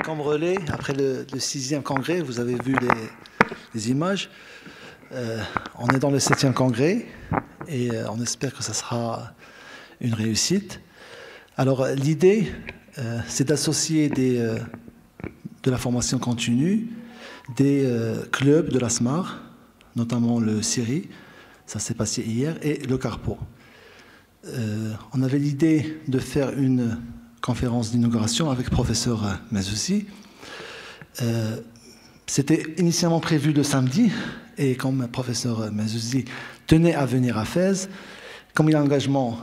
Comme relais, après le 6e congrès, vous avez vu les images. On est dans le 7e congrès et on espère que ça sera une réussite. Alors, l'idée, c'est d'associer de la formation continue, des clubs de la SMAR, notamment le CIRI, ça s'est passé hier, et le CARPO. On avait l'idée de faire une conférence d'inauguration avec le professeur Mazoussi. C'était initialement prévu le samedi, et comme le professeur Mazoussi tenait à venir à Fès, comme il a un engagement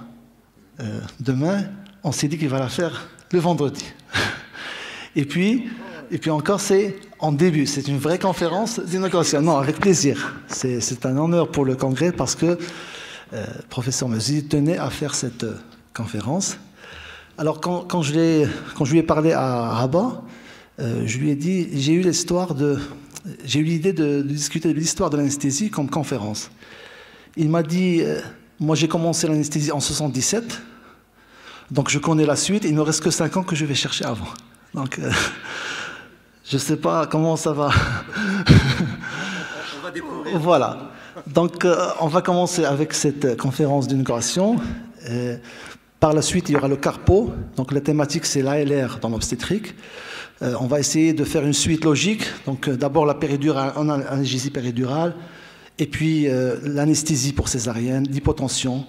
demain, on s'est dit qu'il va la faire le vendredi. Et puis encore, c'est en début, c'est une vraie conférence d'inauguration. Non, avec plaisir. C'est un honneur pour le congrès parce que le professeur Mazoussi tenait à faire cette conférence. Alors, quand je lui ai parlé à Rabat, je lui ai dit, j'ai eu l'idée de discuter de l'histoire de l'anesthésie comme conférence. Il m'a dit, moi j'ai commencé l'anesthésie en 77, donc je connais la suite, il ne me reste que 5 ans que je vais chercher avant. Donc, je ne sais pas comment ça va. On va découvrir. Voilà. Donc, on va commencer avec cette conférence d'inauguration. Par la suite, il y aura le CARPO. Donc, la thématique, c'est l'ALR dans l'obstétrique. On va essayer de faire une suite logique. Donc, d'abord la péridurale, analgésie péridurale, et puis l'anesthésie pour césarienne, l'hypotension,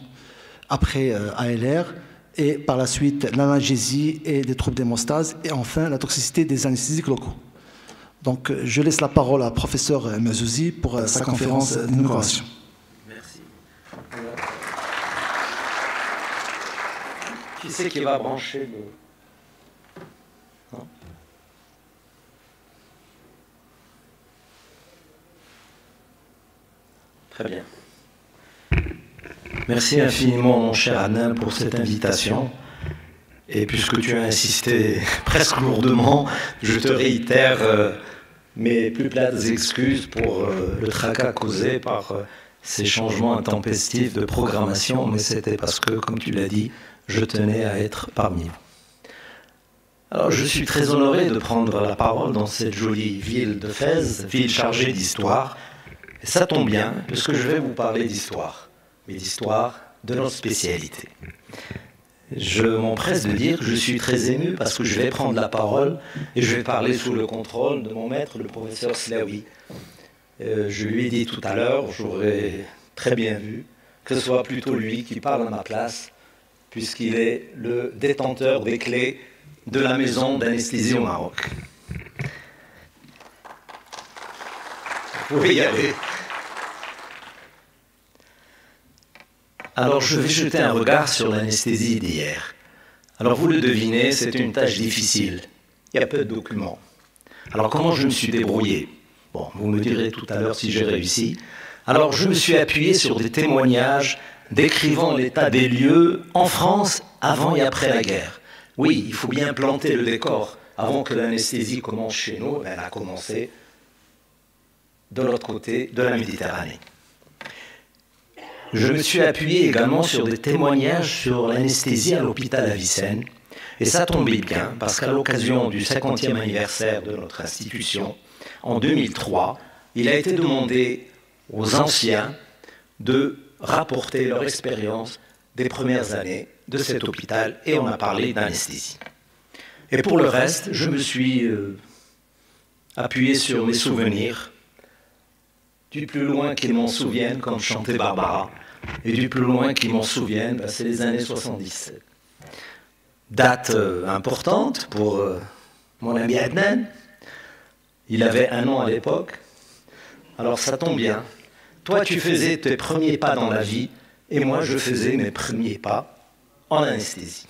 après ALR, et par la suite l'analgésie et des troubles d'hémostase, et enfin la toxicité des anesthésiques locaux. Donc, je laisse la parole à professeur Mazoussi pour sa conférence d'inauguration. Merci. Qui c'est qui va brancher le... Non ? Très bien. Merci infiniment, mon cher Adnan, pour cette invitation. Et puisque tu as insisté presque lourdement, je te réitère mes plus plates excuses pour le tracas causé par ces changements intempestifs de programmation, mais c'était parce que, comme tu l'as dit, je tenais à être parmi vous. Alors, je suis très honoré de prendre la parole dans cette jolie ville de Fès, ville chargée d'histoire. Et ça tombe bien, puisque je vais vous parler d'histoire, mais d'histoire de notre spécialité. Je m'empresse de dire que je suis très ému parce que je vais prendre la parole et je vais parler sous le contrôle de mon maître, le professeur Slaoui. Je lui ai dit tout à l'heure, j'aurais très bien vu que ce soit plutôt lui qui parle à ma place, puisqu'il est le détenteur des clés de la maison d'anesthésie au Maroc. Vous pouvez y aller. Alors, je vais jeter un regard sur l'anesthésie d'hier. Alors, vous le devinez, c'est une tâche difficile. Il y a peu de documents. Alors, comment je me suis débrouillé? Bon, vous me direz tout à l'heure si j'ai réussi. Alors, je me suis appuyé sur des témoignages décrivant l'état des lieux en France avant et après la guerre. Oui, il faut bien planter le décor. Avant que l'anesthésie commence chez nous, elle a commencé de l'autre côté de la Méditerranée. Je me suis appuyé également sur des témoignages sur l'anesthésie à l'hôpital Avicenne. Et ça tombait bien, parce qu'à l'occasion du 50e anniversaire de notre institution, en 2003, il a été demandé aux anciens de rapporter leur expérience des premières années de cet hôpital, et on a parlé d'anesthésie. Et pour le reste, je me suis appuyé sur mes souvenirs, du plus loin qu'ils m'en souviennent, comme chantait Barbara, et du plus loin qu'ils m'en souviennent, c'est les années 70. Date importante pour mon ami Adnan. Il avait 1 an à l'époque. Alors ça tombe bien. Toi, tu faisais tes premiers pas dans la vie, et moi, je faisais mes premiers pas en anesthésie.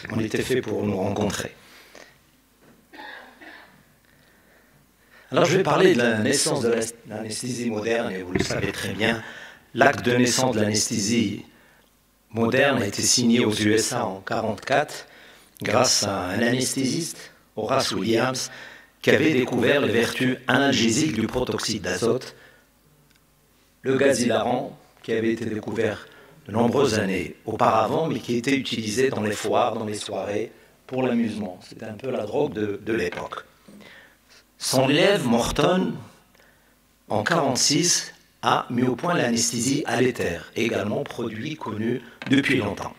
On était fait pour nous rencontrer. Alors, je vais parler de la naissance de l'anesthésie moderne, et vous le savez très bien, l'acte de naissance de l'anesthésie moderne a été signé aux USA en 1944 grâce à un anesthésiste, Horace Williams, qui avait découvert les vertus analgésiques du protoxyde d'azote, le gaz hilarant qui avait été découvert de nombreuses années auparavant, mais qui était utilisé dans les foires, dans les soirées, pour l'amusement. C'était un peu la drogue de l'époque. Son élève, Morton, en 1946, a mis au point l'anesthésie à l'éther, également produit connu depuis longtemps.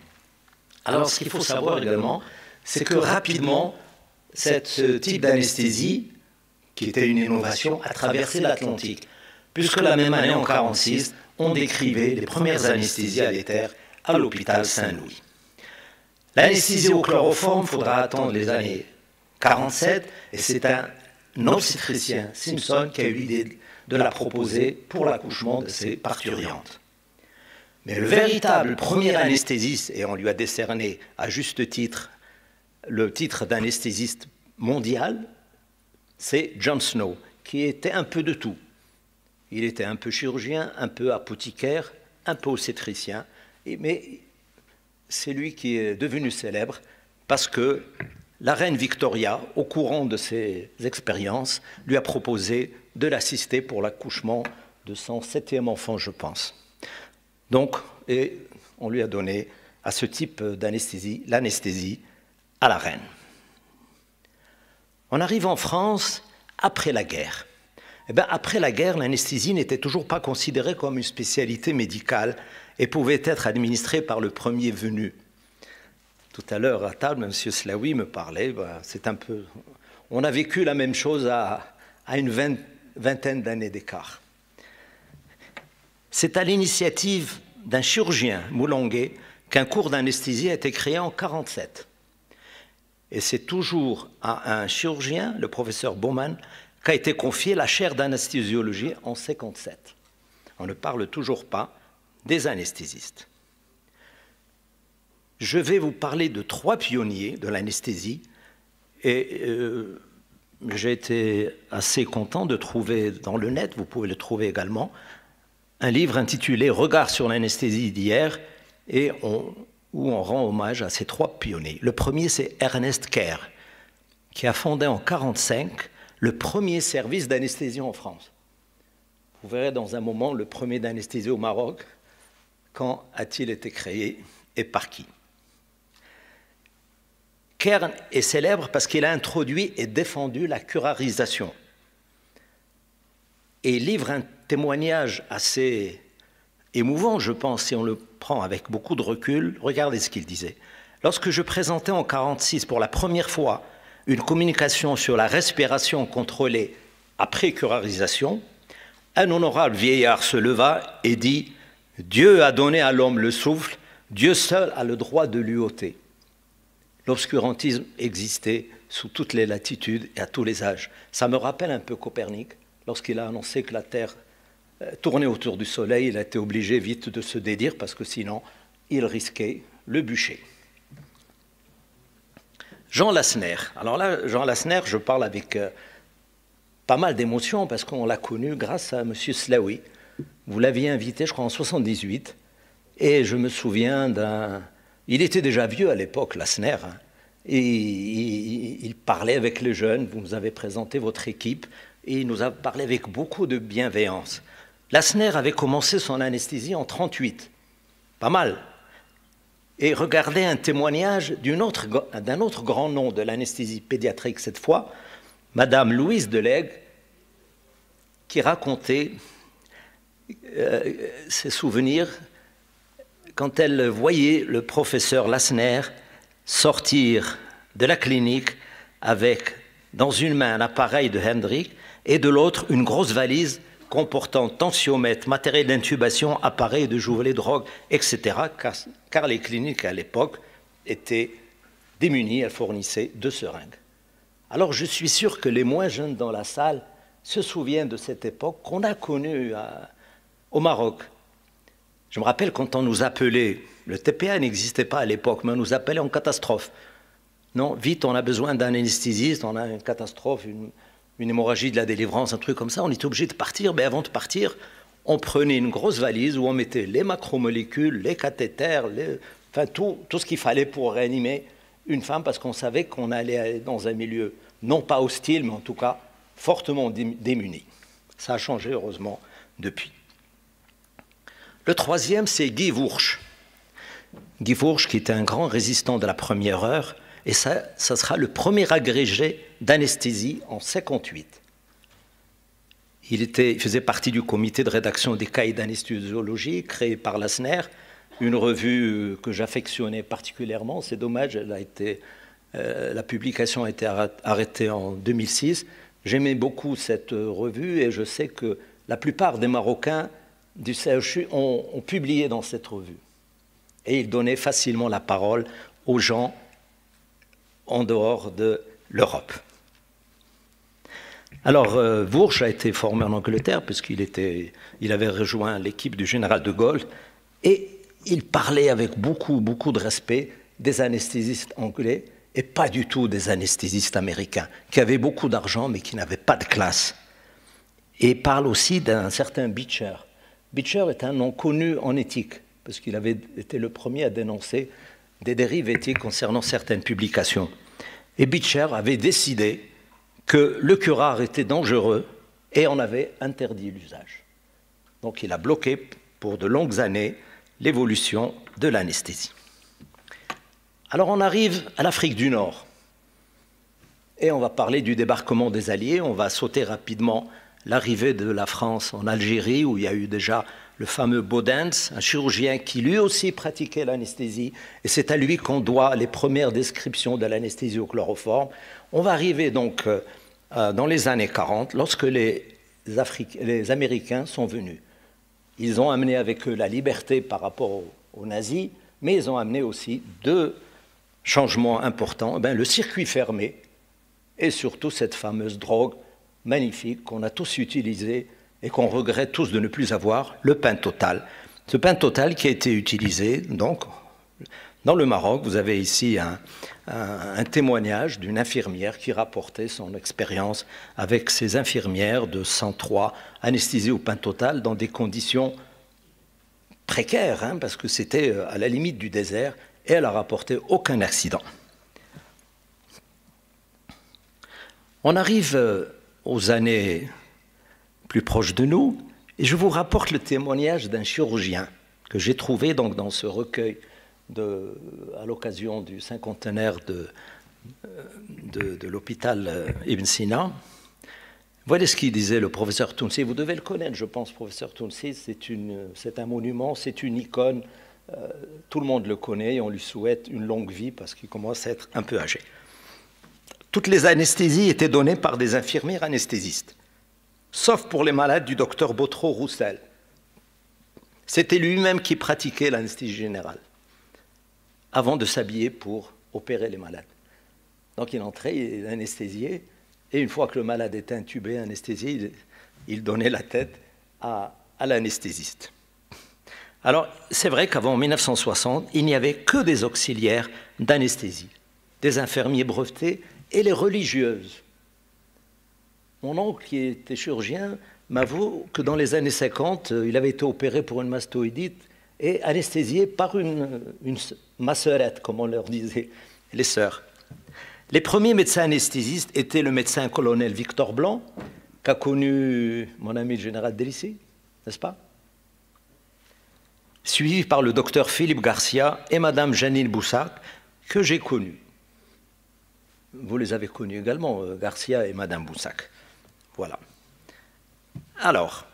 Alors, ce qu'il faut savoir également, c'est que rapidement, ce type d'anesthésie, qui était une innovation, a traversé l'Atlantique, puisque la même année, en 1946, on décrivait les premières anesthésies à l'éther à l'hôpital Saint-Louis. L'anesthésie au chloroforme, il faudra attendre les années 1947, et c'est un obstétricien, Simpson, qui a eu l'idée de la proposer pour l'accouchement de ses parturientes. Mais le véritable premier anesthésiste, et on lui a décerné à juste titre le titre d'anesthésiste mondial, c'est John Snow, qui était un peu de tout. Il était un peu chirurgien, un peu apothicaire, un peu obstétricien, mais c'est lui qui est devenu célèbre parce que la reine Victoria, au courant de ses expériences, lui a proposé de l'assister pour l'accouchement de son 7e enfant, je pense. Donc, et on lui a donné à ce type d'anesthésie, l'anesthésie à la reine. On arrive en France après la guerre. Eh bien, après la guerre, l'anesthésie n'était toujours pas considérée comme une spécialité médicale et pouvait être administrée par le premier venu. Tout à l'heure, à table, M. Slaoui me parlait, c'est un peu... On a vécu la même chose à une vingtaine d'années d'écart. C'est à l'initiative d'un chirurgien moulonguais qu'un cours d'anesthésie a été créé en 1947. Et c'est toujours à un chirurgien, le professeur Baumann, qu'a été confiée la chaire d'anesthésiologie en 1957. On ne parle toujours pas des anesthésistes. Je vais vous parler de 3 pionniers de l'anesthésie et j'ai été assez content de trouver dans le net, vous pouvez le trouver également, un livre intitulé « Regard sur l'anesthésie d'hier » et où on rend hommage à ces 3 pionniers. Le premier, c'est Ernest Kerr, qui a fondé en 1945 le premier service d'anesthésie en France. Vous verrez dans un moment le premier d'anesthésie au Maroc. Quand a-t-il été créé et par qui? Kerr est célèbre parce qu'il a introduit et défendu la curarisation. Et il livre un témoignage assez émouvant, je pense, si on le prend avec beaucoup de recul. Regardez ce qu'il disait. Lorsque je présentais en 1946 pour la première fois une communication sur la respiration contrôlée après curarisation, un honorable vieillard se leva et dit « Dieu a donné à l'homme le souffle, Dieu seul a le droit de lui ôter. » L'obscurantisme existait sous toutes les latitudes et à tous les âges. Ça me rappelle un peu Copernic. Lorsqu'il a annoncé que la Terre tournait autour du Soleil, il a été obligé vite de se dédire parce que sinon, il risquait le bûcher. Jean Lassner. Alors là, Jean Lassner, je parle avec pas mal d'émotion parce qu'on l'a connu grâce à M. Slaoui. Vous l'aviez invité, je crois, en 1978. Et je me souviens d'un... Il était déjà vieux à l'époque, Lassner. Hein, et il parlait avec les jeunes. Vous nous avez présenté votre équipe. Et il nous a parlé avec beaucoup de bienveillance. Lassner avait commencé son anesthésie en 1938. Pas mal. Et regardez un témoignage d'un autre grand nom de l'anesthésie pédiatrique cette fois, Madame Louise Delègue, qui racontait ses souvenirs quand elle voyait le professeur Lassner sortir de la clinique avec, dans une main, un appareil de Hendrick et de l'autre, une grosse valise comportant tensiomètre, matériel d'intubation, appareil de Jouvelet, drogue, etc., car les cliniques à l'époque étaient démunies, elles fournissaient 2 seringues. Alors je suis sûr que les moins jeunes dans la salle se souviennent de cette époque qu'on a connue au Maroc. Je me rappelle quand on nous appelait, le TPA n'existait pas à l'époque, mais on nous appelait en catastrophe. Non, vite, on a besoin d'un anesthésiste, on a une catastrophe, une hémorragie de la délivrance, un truc comme ça, on était obligé de partir, mais avant de partir, on prenait une grosse valise où on mettait les macromolécules, les cathéters, enfin tout ce qu'il fallait pour réanimer une femme, parce qu'on savait qu'on allait aller dans un milieu, non pas hostile, mais en tout cas fortement démuni. Ça a changé, heureusement, depuis. Le troisième, c'est Guy Wurch. Guy Wurch, qui était un grand résistant de la première heure, Et ça sera le premier agrégé d'anesthésie en 1958. Il faisait partie du comité de rédaction des cahiers d'anesthésiologie créé par Lassner, une revue que j'affectionnais particulièrement. C'est dommage, la publication a été arrêtée en 2006. J'aimais beaucoup cette revue et je sais que la plupart des Marocains du CHU ont publié dans cette revue. Et ils donnaient facilement la parole aux gens en dehors de l'Europe. Alors, Wurch a été formé en Angleterre puisqu'il avait rejoint l'équipe du général de Gaulle et il parlait avec beaucoup de respect des anesthésistes anglais et pas du tout des anesthésistes américains qui avaient beaucoup d'argent mais qui n'avaient pas de classe. Et il parle aussi d'un certain Beecher. Beecher est un nom connu en éthique parce qu'il avait été le premier à dénoncer des dérives éthiques concernant certaines publications. Et Beecher avait décidé que le curare était dangereux et en avait interdit l'usage. Donc il a bloqué pour de longues années l'évolution de l'anesthésie. Alors on arrive à l'Afrique du Nord et on va parler du débarquement des Alliés. On va sauter rapidement l'arrivée de la France en Algérie où il y a eu déjà le fameux Baudens, un chirurgien qui lui aussi pratiquait l'anesthésie et c'est à lui qu'on doit les premières descriptions de l'anesthésie au chloroforme. On va arriver donc dans les années 40, lorsque les Américains sont venus. Ils ont amené avec eux la liberté par rapport aux nazis, mais ils ont amené aussi deux changements importants. Le circuit fermé et surtout cette fameuse drogue magnifique qu'on a tous utilisée et qu'on regrette tous de ne plus avoir, le pentotal. Ce pentotal qui a été utilisé donc dans le Maroc. Vous avez ici un témoignage d'une infirmière qui rapportait son expérience avec ses infirmières de 103 anesthésiées au pentotal dans des conditions précaires, parce que c'était à la limite du désert, et elle a rapporté aucun accident. On arrive aux années plus proches de nous, et je vous rapporte le témoignage d'un chirurgien que j'ai trouvé donc dans ce recueil à l'occasion du cinquantenaire de l'hôpital Ibn Sina. Voilà ce qu'il disait le professeur Tounsi. Vous devez le connaître, je pense, professeur Tounsi. C'est un monument, c'est une icône. Tout le monde le connaît et on lui souhaite une longue vie parce qu'il commence à être un peu âgé. Toutes les anesthésies étaient données par des infirmières anesthésistes, sauf pour les malades du docteur Botreau-Roussel. C'était lui-même qui pratiquait l'anesthésie générale avant de s'habiller pour opérer les malades. Donc il entrait, il anesthésiait, et une fois que le malade était intubé, anesthésié, il donnait la tête à l'anesthésiste. Alors c'est vrai qu'avant 1960, il n'y avait que des auxiliaires d'anesthésie, des infirmiers brevetés et les religieuses. Mon oncle, qui était chirurgien, m'avoue que dans les années 50, il avait été opéré pour une mastoïdite et anesthésié par une masseurette, comme on leur disait, les sœurs. Les premiers médecins anesthésistes étaient le médecin-colonel Victor Blanc, qu'a connu mon ami le général Délicy, n'est-ce pas? Suivi par le docteur Philippe Garcia et madame Janine Boussac, que j'ai connus. Vous les avez connus également, Garcia et madame Boussac. Voilà. Alors,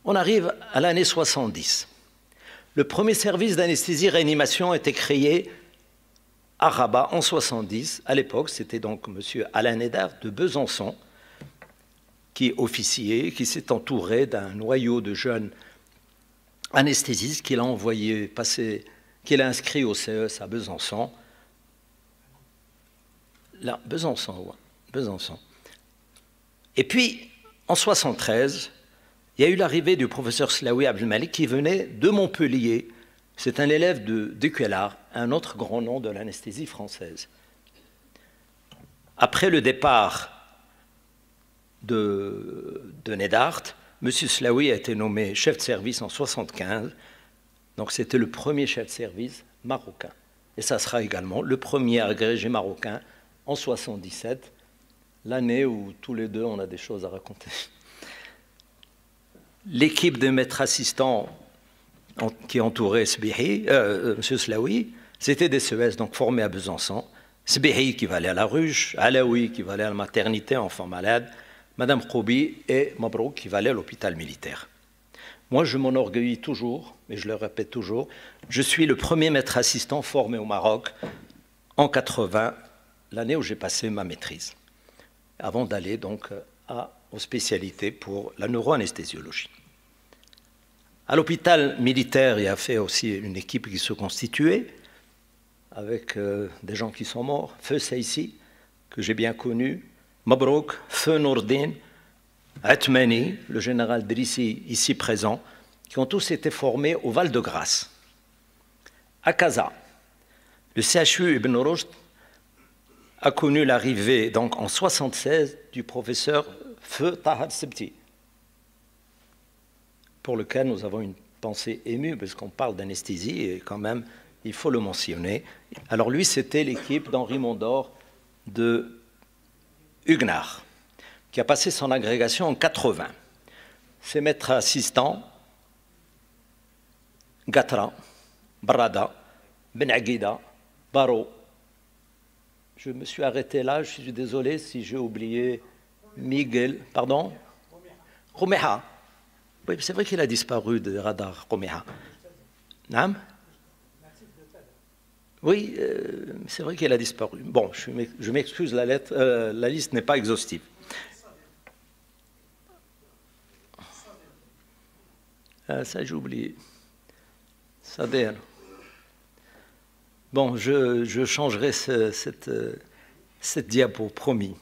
on arrive à l'année 70. Le premier service d'anesthésie-réanimation a été créé à Rabat en 70. À l'époque, c'était donc M. Alain Nédard de Besançon qui officiait, qui s'est entouré d'un noyau de jeunes anesthésistes qu'il a envoyé passer, qu'il a inscrit au CES à Besançon. Là, Besançon, ouais, Besançon. Et puis, en 73, il y a eu l'arrivée du professeur Slaoui Abdelmalik qui venait de Montpellier. C'est un élève de Duquelard, un autre grand nom de l'anesthésie française. Après le départ de Nédard, M. Slaoui a été nommé chef de service en 1975. Donc c'était le premier chef de service marocain. Et ça sera également le premier agrégé marocain en 1977, l'année où tous les deux on a des choses à raconter. L'équipe de maîtres assistants qui entourait M. Slaoui, c'était des CES, donc formés à Besançon. Sbehi qui va aller à la ruche, Alaoui qui va aller à la maternité, enfant malade, Madame Koubi et Mabrouk qui va aller à l'hôpital militaire. Moi, je m'enorgueillis toujours, et je le répète toujours, je suis le premier maître assistant formé au Maroc en 80, l'année où j'ai passé ma maîtrise, avant d'aller donc aux spécialités pour la neuroanesthésiologie. À l'hôpital militaire, il y a fait aussi une équipe qui se constituait, avec des gens qui sont morts, Feu Saïsi, que j'ai bien connu, Mabrouk, Feu Nourdin, Atmani, le général Drissi, ici présent, qui ont tous été formés au Val-de-Grâce. À Casa, le CHU Ibn Rushd a connu l'arrivée, donc en 1976, du professeur Feu Tahar Sebti, pour lequel nous avons une pensée émue, parce qu'on parle d'anesthésie, et quand même, il faut le mentionner. Alors lui, c'était l'équipe d'Henri Mondor de Huguenard, qui a passé son agrégation en 80. Ses maîtres assistants, Gatra, Barada, Benaguida, Baro. Je me suis arrêté là, je suis désolé si j'ai oublié Miguel, pardon, Romeha. Oui, c'est vrai qu'il a disparu de radar, Romeha. Nam? Oui, c'est vrai qu'il a disparu. Bon, je m'excuse, la liste n'est pas exhaustive. Ça, j'ai oublié. Sader. Bon, je changerai cette diapo, promis.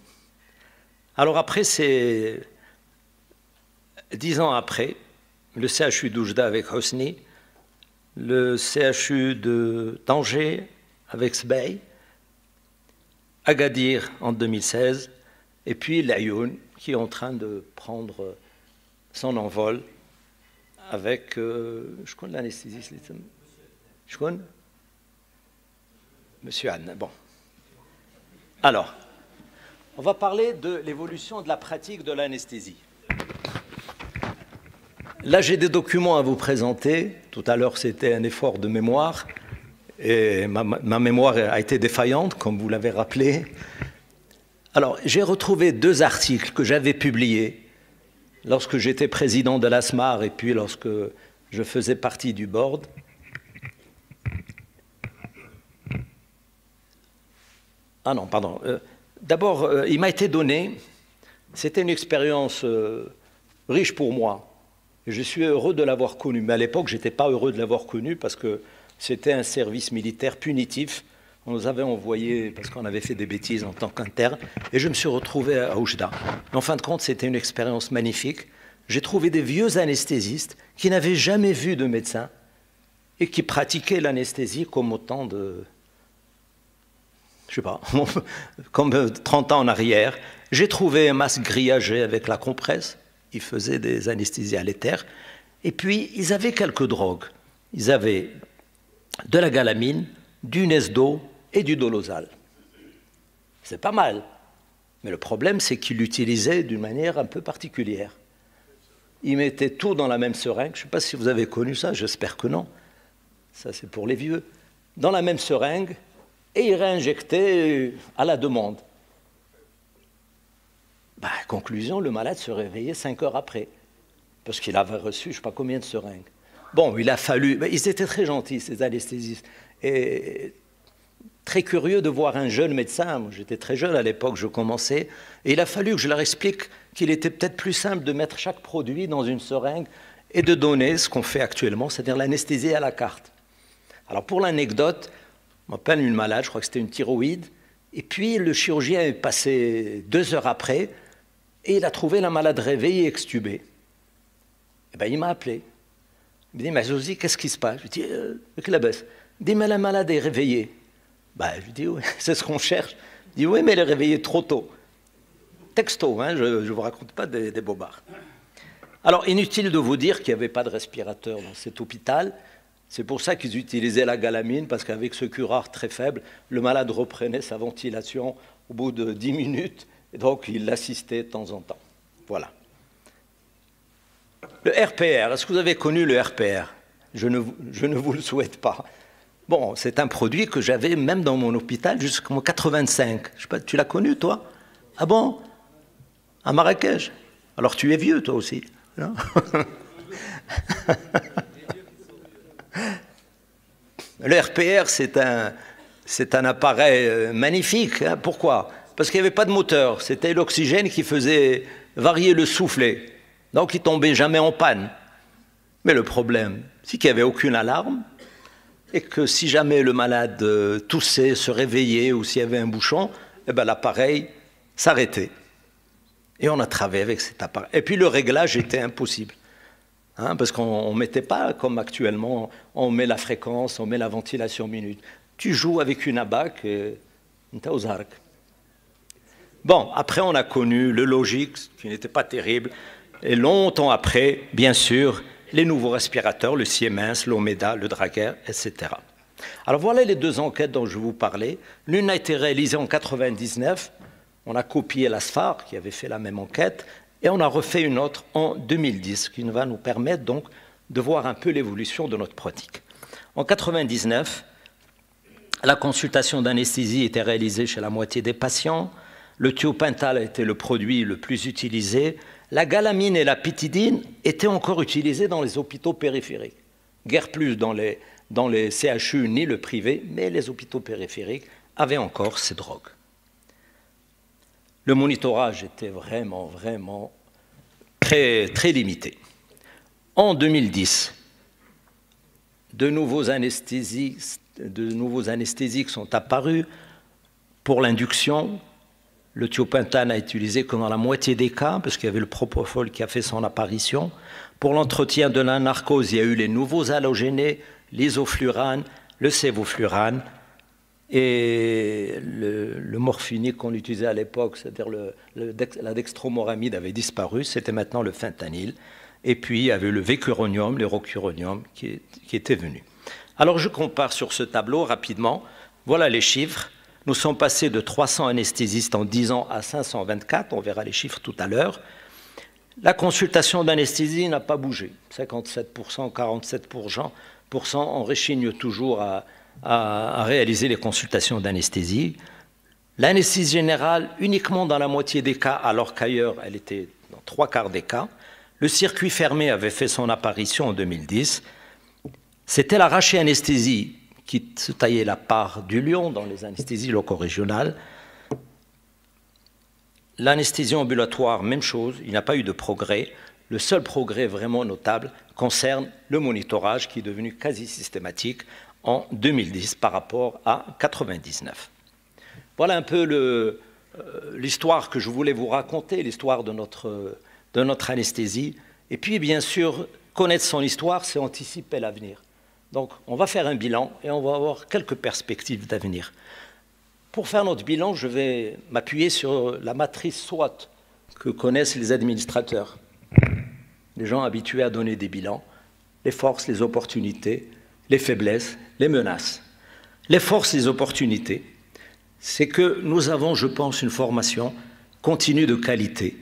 Alors après, c'est 10 ans après, le CHU d'Oujda avec Hosni, le CHU de Tanger avec Sbey, Agadir en 2016, et puis l'Ayoun qui est en train de prendre son envol avec, je connais l'anesthésiste, je connais Monsieur Anne. Bon. Alors, on va parler de l'évolution de la pratique de l'anesthésie. Là, j'ai des documents à vous présenter. Tout à l'heure, c'était un effort de mémoire. Et ma mémoire a été défaillante, comme vous l'avez rappelé. Alors, j'ai retrouvé 2 articles que j'avais publiés lorsque j'étais président de l'ASMAR et puis lorsque je faisais partie du board. Ah non, pardon. D'abord, il m'a été donné, c'était une expérience riche pour moi. Je suis heureux de l'avoir connu, mais à l'époque, je n'étais pas heureux de l'avoir connu parce que c'était un service militaire punitif. On nous avait envoyés parce qu'on avait fait des bêtises en tant qu'interne, et je me suis retrouvé à Oujda. Mais en fin de compte, c'était une expérience magnifique. J'ai trouvé des vieux anesthésistes qui n'avaient jamais vu de médecin et qui pratiquaient l'anesthésie comme autant de... je sais pas, comme 30 ans en arrière. J'ai trouvé un masque grillagé avec la compresse. Ils faisaient des anesthésies à l'éther. Et puis, ils avaient quelques drogues. Ils avaient de la galamine, du Nesdo et du Dolozal. C'est pas mal. Mais le problème, c'est qu'ils l'utilisaient d'une manière un peu particulière. Ils mettaient tout dans la même seringue. Je ne sais pas si vous avez connu ça, j'espère que non. Ça, c'est pour les vieux. Dans la même seringue, et il réinjectait à la demande. Conclusion, le malade se réveillait 5 heures après, parce qu'il avait reçu je ne sais pas combien de seringues. Bon, il a fallu... ils étaient très gentils, ces anesthésistes, et très curieux de voir un jeune médecin. Moi, j'étais très jeune à l'époque, je commençais, et il a fallu que je leur explique qu'il était peut-être plus simple de mettre chaque produit dans une seringue et de donner ce qu'on fait actuellement, c'est-à-dire l'anesthésie à la carte. Alors, pour l'anecdote, on m'appelle une malade, je crois que c'était une thyroïde, et puis le chirurgien est passé 2 heures après, et il a trouvé la malade réveillée et extubée. Et bien, il m'a appelé. Il me dit, mais Josie, qu'est-ce qui se passe? Je lui dis, que la baisse. Il dit, mais la malade est réveillée. Je lui dis, oui, c'est ce qu'on cherche. Il dit, oui, mais elle est réveillée trop tôt. Texto, hein, je ne vous raconte pas des bobards. Alors, inutile de vous dire qu'il n'y avait pas de respirateur dans cet hôpital. C'est pour ça qu'ils utilisaient la galamine, parce qu'avec ce curare très faible, le malade reprenait sa ventilation au bout de 10 minutes, et donc il l'assistait de temps en temps. Voilà. Le RPR, est-ce que vous avez connu le RPR? Je ne vous le souhaite pas. Bon, c'est un produit que j'avais même dans mon hôpital jusqu'en 85. Je sais pas, tu l'as connu, toi? Ah bon? À Marrakech? Alors tu es vieux, toi aussi, non? Le RPR, c'est un appareil magnifique. Hein. Pourquoi? Parce qu'il n'y avait pas de moteur. C'était l'oxygène qui faisait varier le soufflet. Donc il ne tombait jamais en panne. Mais le problème, c'est qu'il n'y avait aucune alarme et que si jamais le malade toussait, se réveillait ou s'il y avait un bouchon, eh ben, l'appareil s'arrêtait. Et on a travaillé avec cet appareil. Et puis le réglage était impossible. Hein, parce qu'on ne mettait pas, comme actuellement, on met la fréquence, on met la ventilation minute. Tu joues avec une abac et t'es aux arcs. Bon, après on a connu le Logix, qui n'était pas terrible. Et longtemps après, bien sûr, les nouveaux respirateurs, le Siemens, l'Omeda, le Drager, etc. Alors voilà les deux enquêtes dont je vous parlais. L'une a été réalisée en 1999. On a copié la SFAR, qui avait fait la même enquête, et on a refait une autre en 2010, qui va nous permettre donc de voir un peu l'évolution de notre pratique. En 1999, la consultation d'anesthésie était réalisée chez la moitié des patients. Le thiopental a été le produit le plus utilisé. La galamine et la pitidine étaient encore utilisées dans les hôpitaux périphériques. Guère plus dans les CHU ni le privé, mais les hôpitaux périphériques avaient encore ces drogues. Le monitorage était vraiment très, très limité. En 2010, de nouveaux anesthésiques sont apparus pour l'induction. Le thiopental n'a été utilisé que dans la moitié des cas, parce qu'il y avait le propofol qui a fait son apparition. Pour l'entretien de la narcose, il y a eu les nouveaux halogénés, l'isoflurane, le sévoflurane, et le morphinique qu'on utilisait à l'époque, c'est-à-dire la dextromoramide avait disparu, c'était maintenant le fentanyl. Et puis il y avait le vécuronium, le rocuronium qui était venu. Alors je compare sur ce tableau rapidement. Voilà les chiffres. Nous sommes passés de 300 anesthésistes en 10 ans à 524, on verra les chiffres tout à l'heure. La consultation d'anesthésie n'a pas bougé, 57%, 47%, on réchigne toujours à réaliser les consultations d'anesthésie. L'anesthésie générale, uniquement dans la moitié des cas, alors qu'ailleurs, elle était dans 3/4 des cas. Le circuit fermé avait fait son apparition en 2010. C'était la rachis-anesthésie qui se taillait la part du lion dans les anesthésies loco-régionales. L'anesthésie ambulatoire, même chose, il n'y a pas eu de progrès. Le seul progrès vraiment notable concerne le monitorage qui est devenu quasi systématique en 2010 par rapport à 1999. Voilà un peu l'histoire que je voulais vous raconter, l'histoire de notre anesthésie. Et puis, bien sûr, connaître son histoire, c'est anticiper l'avenir. Donc, on va faire un bilan et on va avoir quelques perspectives d'avenir. Pour faire notre bilan, je vais m'appuyer sur la matrice SWOT que connaissent les administrateurs, les gens habitués à donner des bilans, les forces, les opportunités, les faiblesses, les menaces. Les forces, les opportunités, c'est que nous avons, je pense, une formation continue de qualité.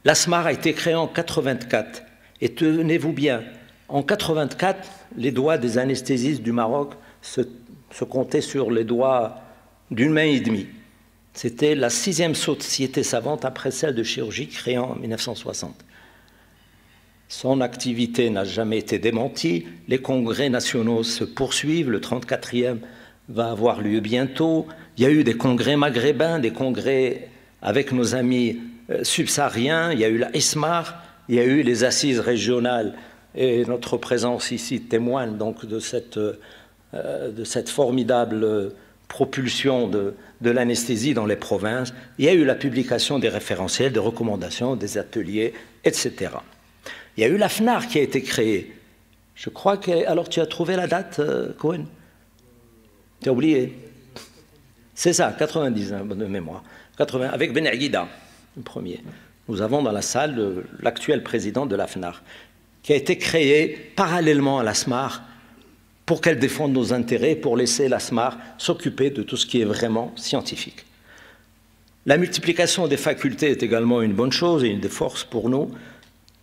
La SMAR a été créée en 1984 et tenez-vous bien, en 1984, les doigts des anesthésistes du Maroc se comptaient sur les doigts d'une main et demie. C'était la 6e société savante après celle de chirurgie créée en 1960. Son activité n'a jamais été démentie. Les congrès nationaux se poursuivent. Le 34e va avoir lieu bientôt. Il y a eu des congrès maghrébins, des congrès avec nos amis subsahariens. Il y a eu la ISMAR, il y a eu les assises régionales. Et notre présence ici témoigne donc de cette formidable propulsion de l'anesthésie dans les provinces. Il y a eu la publication des référentiels, des recommandations, des ateliers, etc. Il y a eu la FNAR qui a été créée. Je crois que... Alors, tu as trouvé la date, Cohen? Tu as oublié? C'est ça, 90, de mémoire. 80, avec Ben Aguida, le premier. Nous avons dans la salle l'actuel président de la FNAR, qui a été créé parallèlement à la SMAR pour qu'elle défende nos intérêts, pour laisser la SMAR s'occuper de tout ce qui est vraiment scientifique. La multiplication des facultés est également une bonne chose et une des forces pour nous,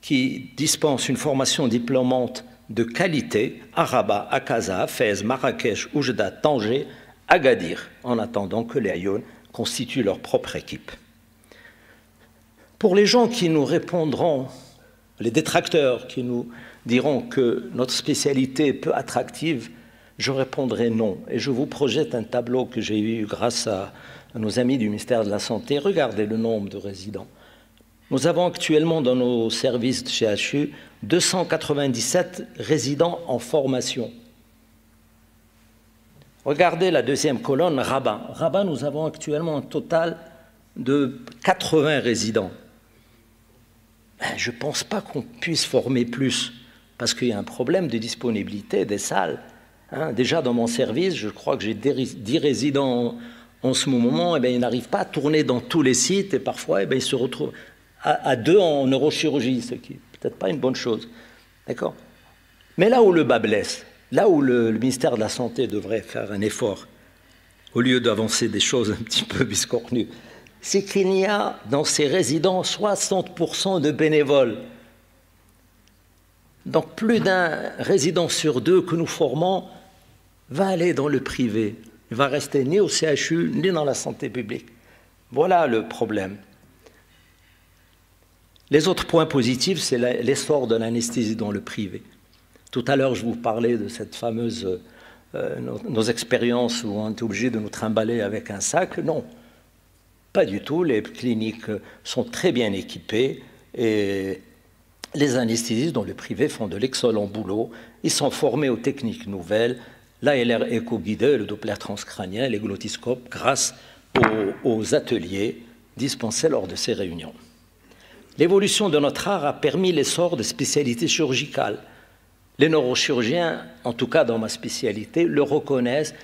qui dispense une formation diplômante de qualité à Rabat, à Casa, à Fès, Marrakech, Oujda, Tanger, Agadir, en attendant que les Aïounes constituent leur propre équipe. Pour les gens qui nous répondront, les détracteurs qui nous diront que notre spécialité est peu attractive, je répondrai non. Et je vous projette un tableau que j'ai eu grâce à nos amis du ministère de la Santé. Regardez le nombre de résidents. Nous avons actuellement dans nos services de CHU 297 résidents en formation. Regardez la deuxième colonne, Rabat. Rabat, nous avons actuellement un total de 80 résidents. Je ne pense pas qu'on puisse former plus, parce qu'il y a un problème de disponibilité des salles. Déjà dans mon service, je crois que j'ai 10 résidents en ce moment, ils n'arrivent pas à tourner dans tous les sites, et parfois ils se retrouvent à 2 en neurochirurgie, ce qui n'est peut-être pas une bonne chose. D'accord ? Mais là où le bas blesse, là où le ministère de la Santé devrait faire un effort, au lieu d'avancer des choses un petit peu biscornues, c'est qu'il y a dans ces résidents 60% de bénévoles. Donc plus d'un résident sur 2 que nous formons va aller dans le privé. Il va rester ni au CHU, ni dans la santé publique. Voilà le problème. Les autres points positifs, c'est l'essor de l'anesthésie dans le privé. Tout à l'heure, je vous parlais de cette fameuse, nos expériences où on est obligé de nous trimballer avec un sac. Non, pas du tout. Les cliniques sont très bien équipées et les anesthésistes dans le privé font de l'excellent boulot. Ils sont formés aux techniques nouvelles, l'ALR éco-guidé, le Doppler transcrânien, les glottiscopes, grâce aux ateliers dispensés lors de ces réunions. L'évolution de notre art a permis l'essor de spécialités chirurgicales. Les neurochirurgiens, en tout cas dans ma spécialité, le reconnaissent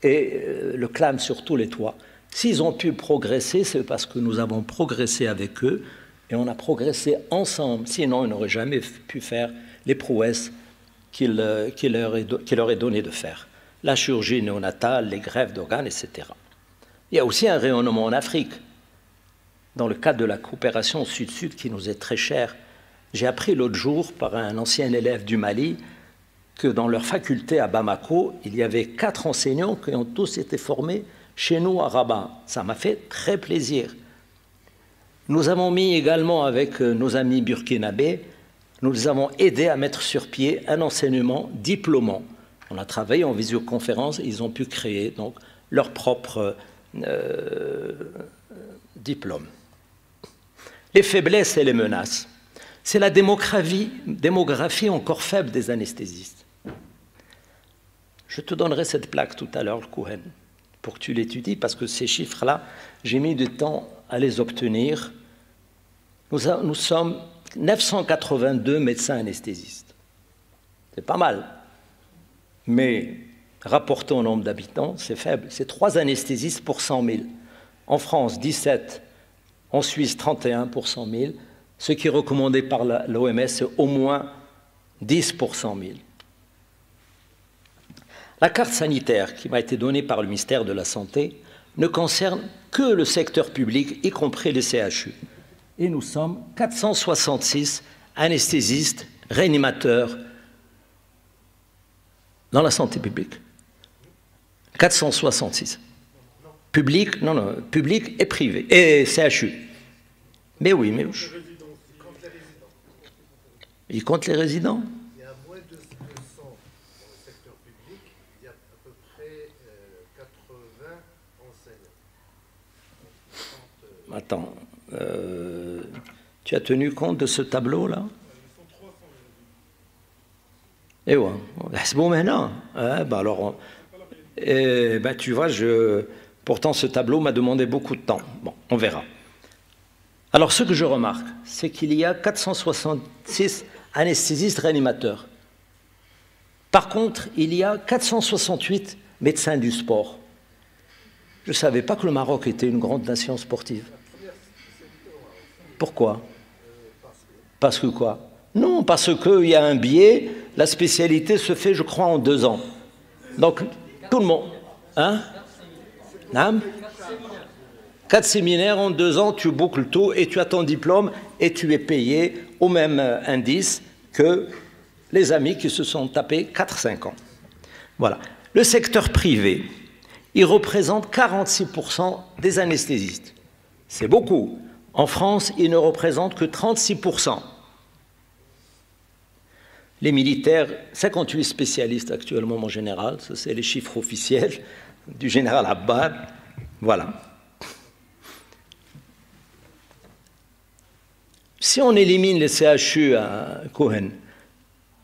et le clament sur tous les toits. S'ils ont pu progresser, c'est parce que nous avons progressé avec eux et on a progressé ensemble. Sinon, ils n'auraient jamais pu faire les prouesses qu'il leur est donné de faire. La chirurgie néonatale, les greffes d'organes, etc. Il y a aussi un rayonnement en Afrique. Dans le cadre de la coopération Sud-Sud qui nous est très chère, j'ai appris l'autre jour par un ancien élève du Mali que dans leur faculté à Bamako, il y avait 4 enseignants qui ont tous été formés chez nous à Rabat. Ça m'a fait très plaisir. Nous avons mis également avec nos amis burkinabés, nous les avons aidés à mettre sur pied un enseignement diplômant. On a travaillé en visioconférence, ils ont pu créer donc leur propre diplôme. Les faiblesses et les menaces. C'est la démographie encore faible des anesthésistes. Je te donnerai cette plaque tout à l'heure, le Cohen, pour que tu l'étudies, parce que ces chiffres-là, j'ai mis du temps à les obtenir. Nous sommes 982 médecins anesthésistes. C'est pas mal. Mais rapporté au nombre d'habitants, c'est faible. C'est 3 anesthésistes pour 100 000. En France, 17. En Suisse, 31 pour 100 000. Ce qui est recommandé par l'OMS, c'est au moins 10 pour 100 000. La carte sanitaire qui m'a été donnée par le ministère de la Santé ne concerne que le secteur public, y compris les CHU. Et nous sommes 466 anesthésistes, réanimateurs dans la santé publique. 466. Public, non, public et privé, et CHU. Mais oui, mais... Ils comptent les résidents. Il y a moins de 200 dans le secteur public, il y a à peu près 80 enseignants. Attends, tu as tenu compte de ce tableau-là? Eh ouais, c'est bon maintenant. Alors, tu vois, pourtant ce tableau m'a demandé beaucoup de temps. Bon, on verra. Alors, ce que je remarque, c'est qu'il y a 466 anesthésistes réanimateurs. Par contre, il y a 468 médecins du sport. Je ne savais pas que le Maroc était une grande nation sportive. Pourquoi? Parce que quoi? Non, parce qu'il y a un biais, la spécialité se fait, je crois, en 2 ans. Donc, tout le monde... Hein? 4 séminaires en 2 ans, tu boucles tout et tu as ton diplôme et tu es payé au même indice que les amis qui se sont tapés 4-5 ans. Voilà. Le secteur privé, il représente 46% des anesthésistes. C'est beaucoup. En France, il ne représente que 36%. Les militaires, 58 spécialistes actuellement en général, ça c'est les chiffres officiels du général Abbad. Voilà. Si on élimine les CHU à Cohen,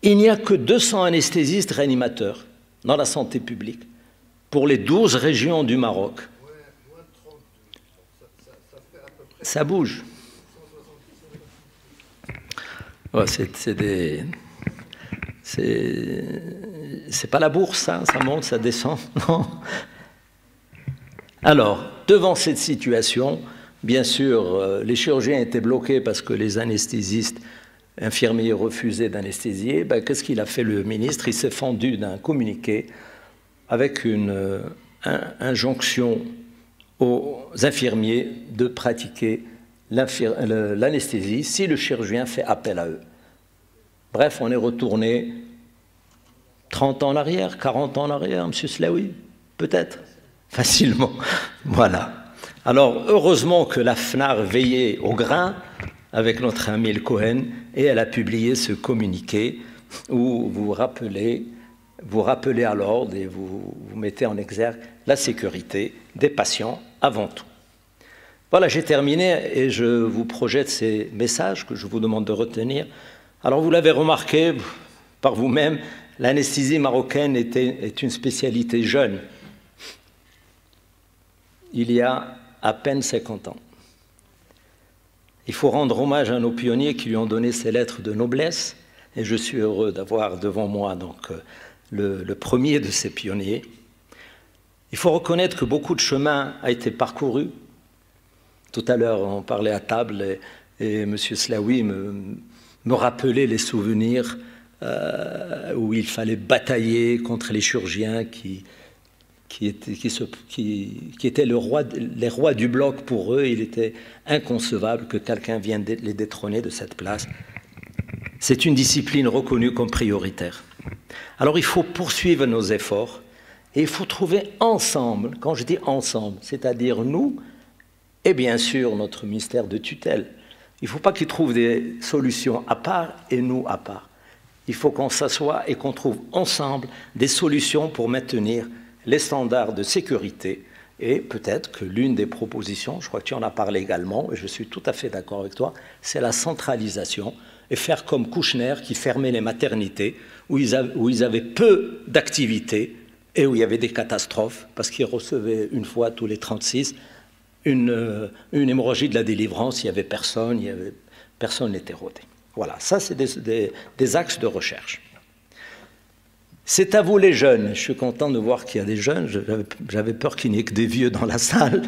il n'y a que 200 anesthésistes réanimateurs dans la santé publique pour les 12 régions du Maroc. Ça bouge. Ouais, c'est pas la bourse, hein, ça monte, ça descend, non. Alors, devant cette situation, bien sûr, les chirurgiens étaient bloqués parce que les anesthésistes infirmiers refusaient d'anesthésier. Ben, qu'est-ce qu'il a fait le ministre? Il s'est fendu d'un communiqué avec une injonction aux infirmiers de pratiquer l'anesthésie si le chirurgien fait appel à eux. Bref, on est retourné 30 ans en arrière, 40 ans en arrière, M. Slaoui, peut-être, facilement. Voilà. Alors, heureusement que la FNAR veillait au grain avec notre ami le Cohen, et elle a publié ce communiqué où vous rappelez à l'ordre et vous mettez en exergue la sécurité des patients avant tout. Voilà, j'ai terminé et je vous projette ces messages que je vous demande de retenir. Alors, vous l'avez remarqué par vous-même, l'anesthésie marocaine est une spécialité jeune. Il y a à peine 50 ans. Il faut rendre hommage à nos pionniers qui lui ont donné ces lettres de noblesse, et je suis heureux d'avoir devant moi donc, le premier de ces pionniers. Il faut reconnaître que beaucoup de chemin a été parcouru. Tout à l'heure, on parlait à table et M. Slaoui me rappelait les souvenirs où il fallait batailler contre les chirurgiens qui étaient les rois du bloc pour eux. Il était inconcevable que quelqu'un vienne les détrôner de cette place. C'est une discipline reconnue comme prioritaire. Alors il faut poursuivre nos efforts et il faut trouver ensemble, quand je dis ensemble, c'est-à-dire nous et bien sûr notre ministère de tutelle. Il ne faut pas qu'ils trouvent des solutions à part et nous à part. Il faut qu'on s'assoie et qu'on trouve ensemble des solutions pour maintenir les standards de sécurité. Et peut-être que l'une des propositions, je crois que tu en as parlé également, et je suis tout à fait d'accord avec toi, c'est la centralisation et faire comme Kouchner qui fermait les maternités où ils avaient peu d'activités et où il y avait des catastrophes parce qu'ils recevaient une fois tous les 36 une hémorragie de la délivrance, il n'y avait personne n'était rodé. Voilà, ça c'est des axes de recherche. C'est à vous les jeunes, je suis content de voir qu'il y a des jeunes, j'avais peur qu'il n'y ait que des vieux dans la salle.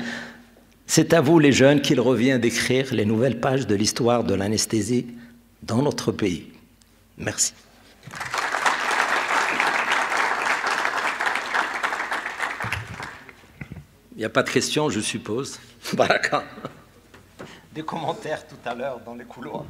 C'est à vous les jeunes qu'il revient d'écrire les nouvelles pages de l'histoire de l'anesthésie dans notre pays. Merci. Il n'y a pas de questions, je suppose. Des commentaires tout à l'heure dans les couloirs.